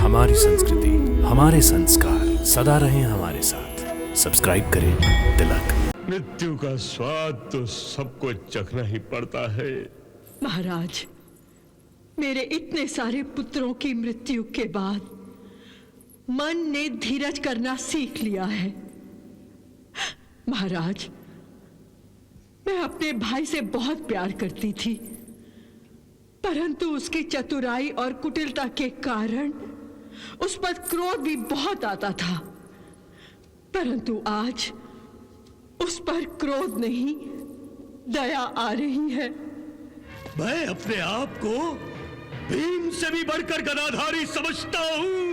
हमारी संस्कृति, हमारे संस्कार सदा रहें हमारे साथ। सब्सक्राइब करें तिलक। मृत्यु का स्वाद तो सबको चखना ही पड़ता है। महाराज, मेरे इतने सारे पुत्रों की मृत्यु के बाद मन ने धीरज करना सीख लिया है। महाराज, मैं अपने भाई से बहुत प्यार करती थी, परंतु उसकी चतुराई और कुटिलता के कारण उस पर क्रोध भी बहुत आता था। परंतु आज उस पर क्रोध नहीं, दया आ रही है। मैं अपने आप को भीम से भी बढ़कर गदाधारी समझता हूं,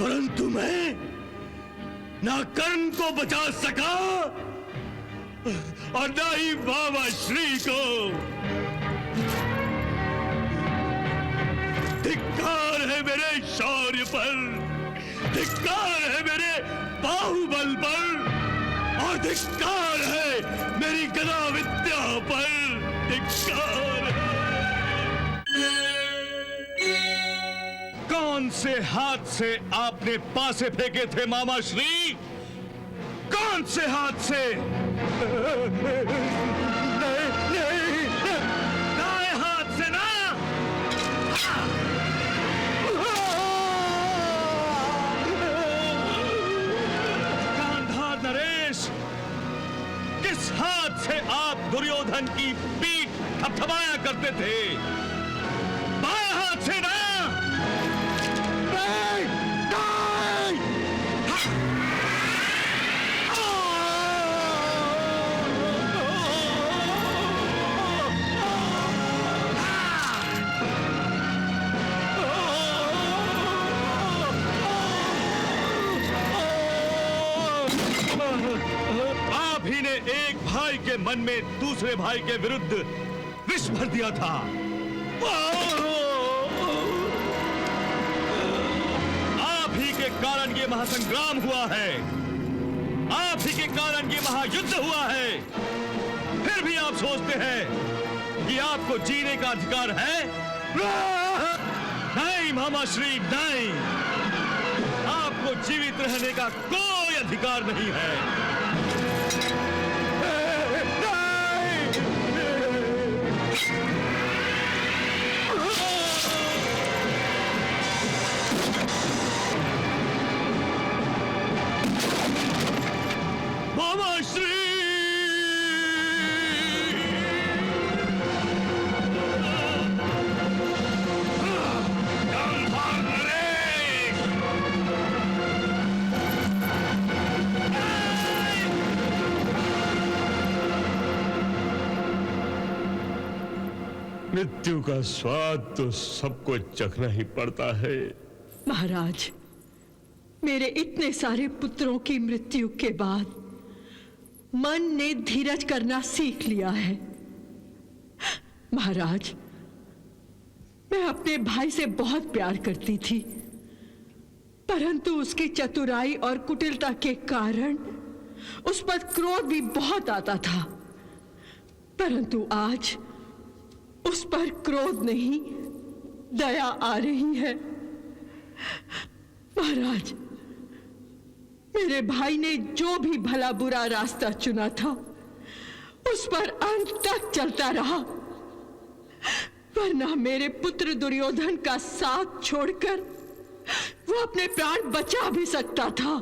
परंतु मैं ना कर्ण को बचा सका और ना ही बाबा श्री को। धिक्कार है मेरे शौर्य पर, धिक्कार है मेरे बाहुबल पर, और धिक्कार है मेरी गदा विद्या पर, धिक्कार है। कौन से हाथ से आपने पासे फेंके थे मामा श्री? कौन से हाथ से? नहीं, दाएं हाथ से ना। गांधार नरेश, किस हाथ से आप दुर्योधन की पीठ थपथपाया करते थे? बाएं हाथ से ना। आप ही ने एक भाई के मन में दूसरे भाई के विरुद्ध विष भर दिया था। आप ही के कारण ये महासंग्राम हुआ है, आप ही के कारण ये महायुद्ध हुआ है। फिर भी आप सोचते हैं कि आपको जीने का अधिकार है? नहीं मामा श्री, नहीं, आपको जीवित रहने का कोई अधिकार नहीं है। मामा श्री, मृत्यु का स्वाद तो सबको चखना ही पड़ता है। महाराज, मेरे इतने सारे पुत्रों की मृत्यु के बाद मन ने धीरज करना सीख लिया है। महाराज, मैं अपने भाई से बहुत प्यार करती थी, परंतु उसकी चतुराई और कुटिलता के कारण उस पर क्रोध भी बहुत आता था। परंतु आज उस पर क्रोध नहीं, दया आ रही है। महाराज, मेरे भाई ने जो भी भला बुरा रास्ता चुना था उस पर अंत तक चलता रहा, वरना मेरे पुत्र दुर्योधन का साथ छोड़कर वो अपने प्राण बचा भी सकता था।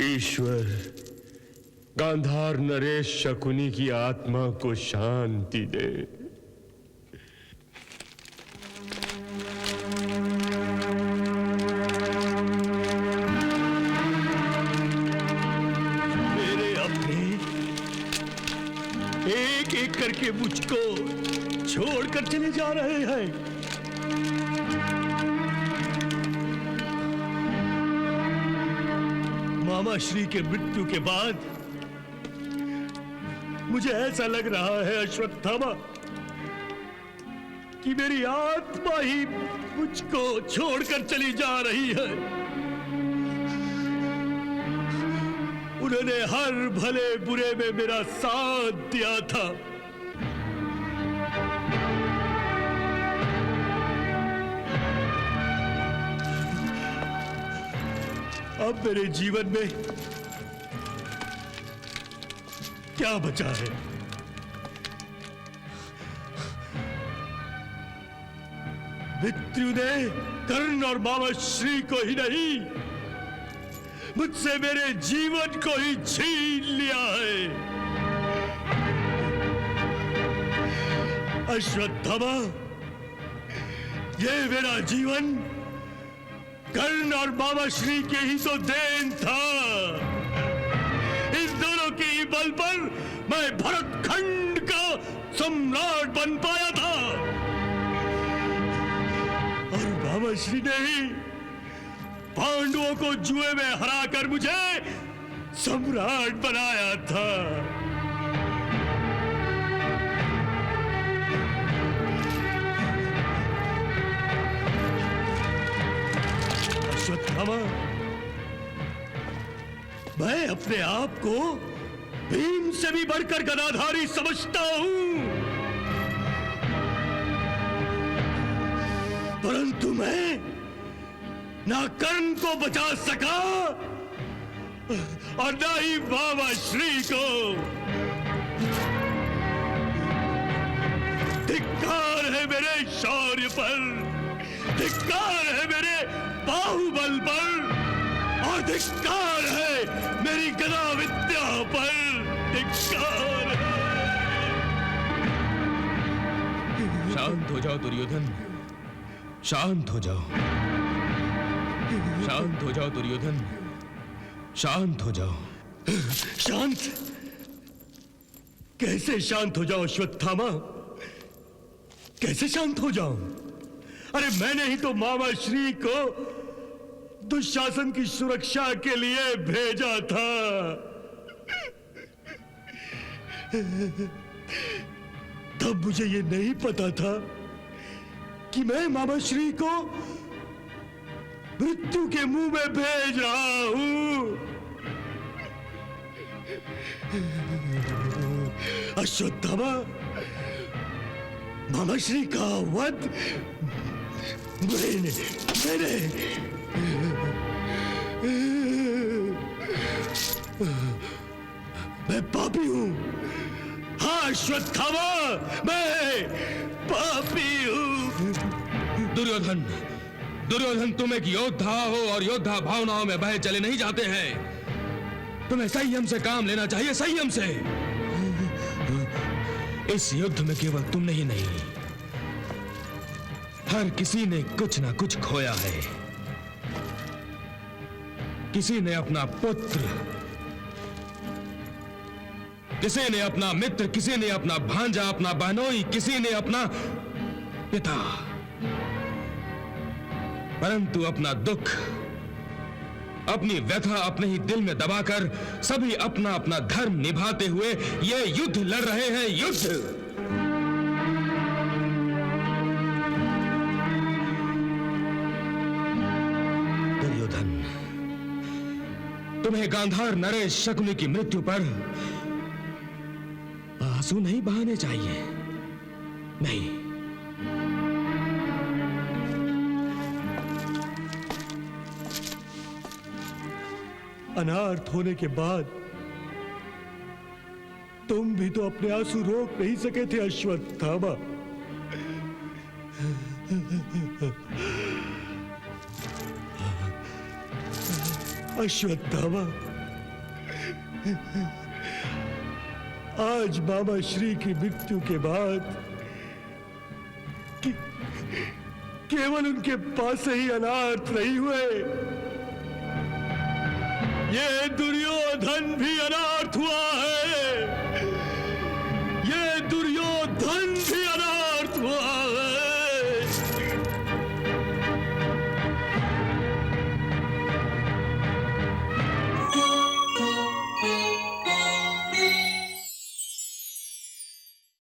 ईश्वर गांधार नरेश शकुनी की आत्मा को शांति दे। मेरे अपने एक एक करके मुझको छोड़कर चले जा रहे हैं। मामा श्री के मृत्यु के बाद मुझे ऐसा लग रहा है अश्वत्थामा कि मेरी आत्मा ही मुझको छोड़कर चली जा रही है। उन्होंने हर भले बुरे में मेरा साथ दिया था, अब मेरे जीवन में क्या बचा है? मृत्यु ने कर्ण और मामा श्री को ही नहीं, मुझसे मेरे जीवन को ही छीन लिया है। अश्वत्थामा, ये मेरा जीवन कर्ण और मामा श्री के ही तो देन था। इन दोनों के ही बल पर मैं भरतखंड का सम्राट बन पाया था, और मामा श्री ने ही पांडवों को जुए में हराकर मुझे सम्राट बनाया था। अश्वत्थामा, मैं अपने आप को भीम से भी बढ़कर गदाधारी समझता हूं, परंतु मैं ना कर्ण को बचा सका और ना ही मामा श्री को। धिक्कार है मेरे शौर्य पर, धिक्कार है मेरे बाहुबल पर, और धिक्कार है मेरी गदा विद्या पर। धिक्कार है। शांत हो जाओ दुर्योधन, शांत हो जाओ, शांत हो जाओ दुर्योधन, शांत हो जाओ। शांत? कैसे शांत हो जाओ अश्वत्थामा? कैसे शांत हो जाऊं? अरे मैंने ही तो मामा श्री को दुशासन की सुरक्षा के लिए भेजा था। तब मुझे ये नहीं पता था कि मैं मामा श्री को मृत्यु के मुंह में भेज रहा हूं। अश्वत्थामा, मामा श्री का वध मैं पापी हूं। हाँ अश्वत्थामा, मैं पापी हूं। दुर्योधन, दुर्योधन, तुम एक योद्धा हो और योद्धा भावनाओं में बहे चले नहीं जाते हैं। तुम्हें संयम से काम लेना चाहिए, संयम से। इस युद्ध में केवल तुमने ही नहीं, हर किसी ने कुछ ना कुछ खोया है। किसी ने अपना पुत्र, किसी ने अपना मित्र, किसी ने अपना भांजा, अपना बहनोई, किसी ने अपना पिता, परंतु अपना दुख, अपनी व्यथा अपने ही दिल में दबाकर सभी अपना अपना धर्म निभाते हुए ये युद्ध लड़ रहे हैं। युद्ध तुम्हें गांधार नरेश शकुनी की मृत्यु पर आंसू नहीं बहाने चाहिए, नहीं। अनार्थ होने के बाद तुम भी तो अपने आंसू रोक नहीं सके थे अश्वत्थामा। अश्वत्थामा, आज मामा श्री की मृत्यु के बाद केवल उनके पास ही अनार्थ नहीं हुए, ये दुर्योधन भी अनार्थ हुआ है।